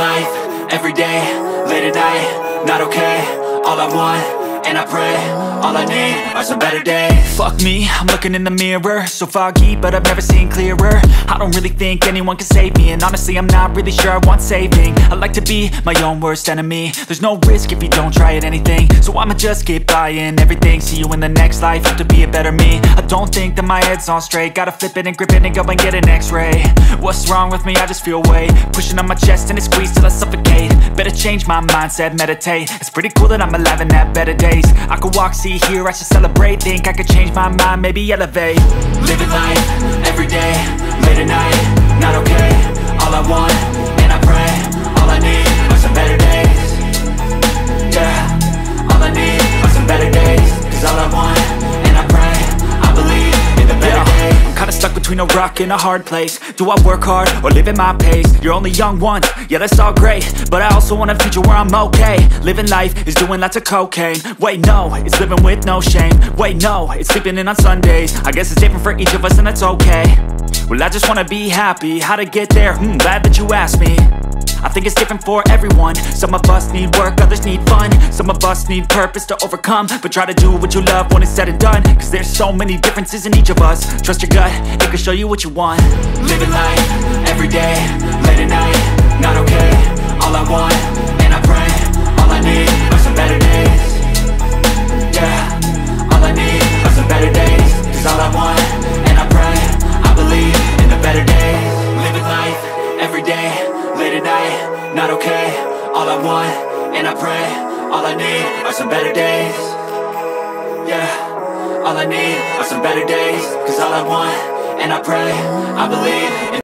life, every day, late at night, not okay. All I want, and I pray, all I need are some better days. Fuck me, I'm looking in the mirror, so foggy, but I've never seen clearer. I don't really think anyone can save me, and honestly I'm not really sure I want saving. I like to be my own worst enemy. There's no risk if you don't try at anything, so I'ma just keep buying everything. See you in the next life, have to be a better me. I don't think that my head's on straight, gotta flip it and grip it and go and get an x-ray. What's wrong with me? I just feel weight pushing on my chest and it squeezes till I suffocate. Better change my mindset, meditate. It's pretty cool that I'm alive and have better days. I could walk, see, hear, I should celebrate. Think I could change my mind, maybe elevate. Living life, every day, late at night, not okay. All I want, and I pray, all I need are some better days. Yeah, all I need are some better days. Cause all I want, and I pray, I believe in the better days. I'm kinda stuck between a rock and a hard place. Do I work hard or live at my pace? You're only young once, yeah that's all great, but I also want a future where I'm okay. Living life is doing lots of cocaine. Wait no, it's living with no shame. Wait no, it's sleeping in on Sundays. I guess it's different for each of us and that's okay. Well I just wanna be happy, how to get there? Glad that you asked me. I think it's different for everyone. Some of us need work, others need fun. Some of us need purpose to overcome. But try to do what you love when it's said and done, cause there's so many differences in each of us. Trust your gut, it can show you what you want. Living life, every day, late at night, not okay. All I want, and I pray, all I need are some better days. Yeah, all I need are some better days. Cause all I want, and I pray, I believe in the better days. Living life, every day, late at night, not okay. All I want, and I pray, all I need are some better days. Yeah, all I need are some better days. Cause all I want, and I pray, I believe in